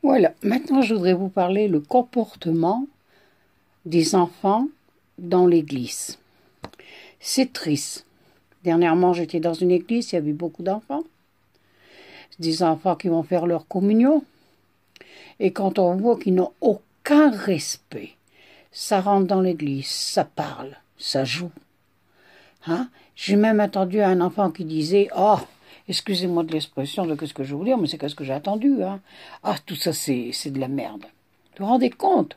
Voilà, maintenant je voudrais vous parler le comportement des enfants dans l'église. C'est triste. Dernièrement, j'étais dans une église, il y avait beaucoup d'enfants. Des enfants qui vont faire leur communion. Et quand on voit qu'ils n'ont aucun respect, ça rentre dans l'église, ça parle, ça joue. Hein? J'ai même entendu un enfant qui disait « Oh, excusez-moi de l'expression de ce que je veux dire, mais c'est qu'est-ce que j'ai entendu. Hein? Ah, tout ça, c'est de la merde. » Vous vous rendez compte?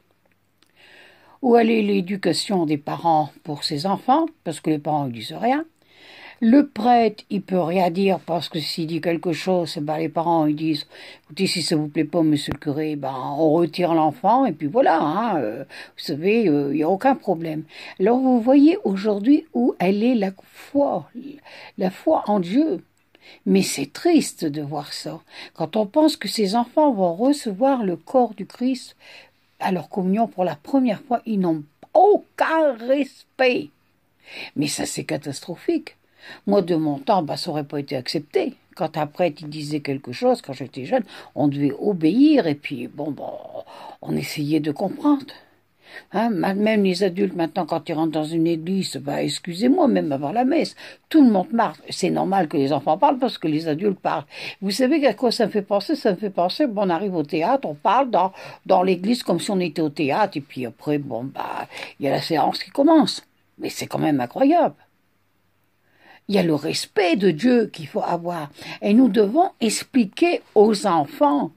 Où est l'éducation des parents pour ses enfants, parce que les parents ne disent rien. Le prêtre, il peut rien dire, parce que s'il dit quelque chose, ben les parents, ils disent « Écoutez, si ça vous plaît pas, monsieur le curé, ben on retire l'enfant, et puis voilà, hein, vous savez, il n'y a aucun problème. » Alors vous voyez aujourd'hui où elle est la foi en Dieu. Mais c'est triste de voir ça. Quand on pense que ces enfants vont recevoir le corps du Christ à leur communion pour la première fois, ils n'ont aucun respect. Mais ça, c'est catastrophique. Moi, de mon temps, ben, ça n'aurait pas été accepté. Quand un prêtre il disait quelque chose, quand j'étais jeune, on devait obéir et puis, bon, on essayait de comprendre. Hein, même les adultes, maintenant, quand ils rentrent dans une église, ben, excusez-moi, même avant la messe, tout le monde marche. C'est normal que les enfants parlent parce que les adultes parlent. Vous savez à quoi ça me fait penser? Ça me fait penser, bon, on arrive au théâtre, on parle dans l'église comme si on était au théâtre, et puis après, bon, bah, il y a la séance qui commence. Mais c'est quand même incroyable. Il y a le respect de Dieu qu'il faut avoir. Et nous devons expliquer aux enfants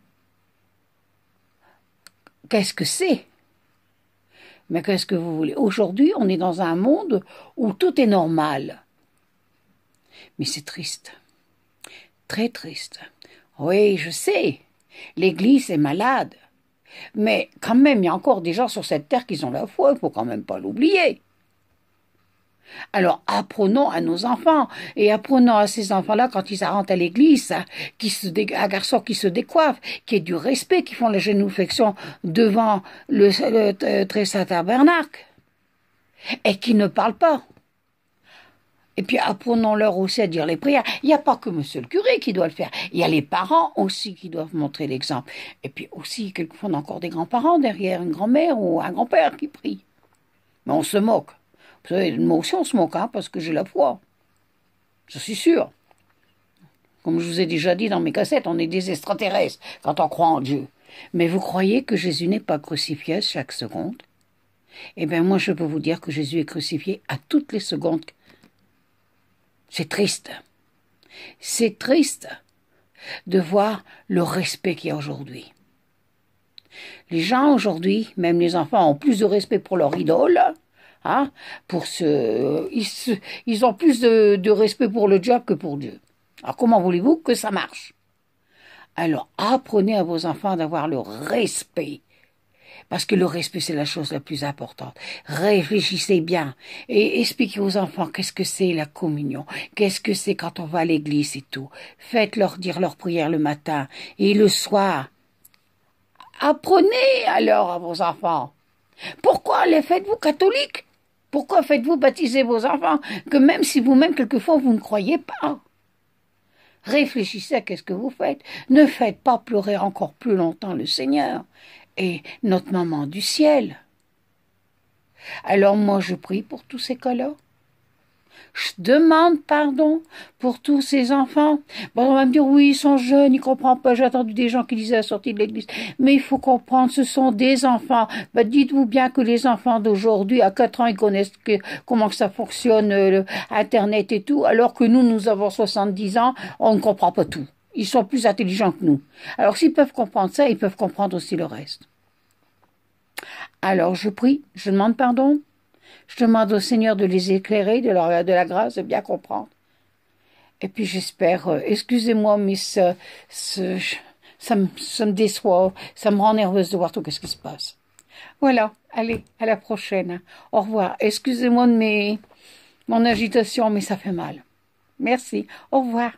qu'est-ce que c'est. Mais qu'est-ce que vous voulez? Aujourd'hui, on est dans un monde où tout est normal. Mais c'est triste. Très triste. Oui, je sais. L'Église est malade. Mais quand même, il y a encore des gens sur cette terre qui ont la foi. Il ne faut quand même pas l'oublier. Alors apprenons à nos enfants et apprenons à ces enfants-là quand ils rentrent à l'église, hein, un garçon qui se décoiffe, qui ait du respect, qui font la génuflexion devant le très saint tabernacle et qui ne parlent pas. Et puis apprenons-leur aussi à dire les prières. Il n'y a pas que monsieur le curé qui doit le faire. Il y a les parents aussi qui doivent montrer l'exemple. Et puis aussi, quelquefois, on a encore des grands-parents derrière, une grand-mère ou un grand-père qui prie. Mais on se moque. Vous savez, moi aussi on se moque, hein, parce que j'ai la foi. Je suis sûr. Comme je vous ai déjà dit dans mes cassettes, on est des extraterrestres quand on croit en Dieu. Mais vous croyez que Jésus n'est pas crucifié chaque seconde? Eh bien, moi, je peux vous dire que Jésus est crucifié à toutes les secondes. C'est triste. C'est triste de voir le respect qu'il y a aujourd'hui. Les gens aujourd'hui, même les enfants, ont plus de respect pour leur idole. Hein, ils ont plus de respect pour le diable que pour Dieu. Alors comment voulez-vous que ça marche? Alors apprenez à vos enfants d'avoir le respect. Parce que le respect, c'est la chose la plus importante. Réfléchissez bien et expliquez aux enfants qu'est-ce que c'est la communion, qu'est-ce que c'est quand on va à l'église et tout. Faites-leur dire leur prière le matin et le soir. Apprenez alors à vos enfants. Pourquoi les faites-vous catholiques? Pourquoi faites-vous baptiser vos enfants, que même si vous-même, quelquefois, vous ne croyez pas? Réfléchissez à ce que vous faites. Ne faites pas pleurer encore plus longtemps le Seigneur et notre maman du ciel. Alors moi, je prie pour tous ces cas-là. Je demande pardon pour tous ces enfants. Bon, on va me dire, oui, ils sont jeunes, ils ne comprennent pas. J'ai entendu des gens qui disaient à la sortie de l'église. Mais il faut comprendre, ce sont des enfants. Ben, dites-vous bien que les enfants d'aujourd'hui, à 4 ans, ils connaissent comment ça fonctionne, Internet et tout, alors que nous avons 70 ans, on ne comprend pas tout. Ils sont plus intelligents que nous. Alors, s'ils peuvent comprendre ça, ils peuvent comprendre aussi le reste. Alors, je prie, je demande pardon. Je demande au Seigneur de les éclairer, de la grâce, de bien comprendre. Et puis j'espère, excusez-moi, mais ça me déçoit, ça me rend nerveuse de voir tout ce qui se passe. Voilà, allez, à la prochaine. Au revoir. Excusez-moi de mon agitation, mais ça fait mal. Merci, au revoir.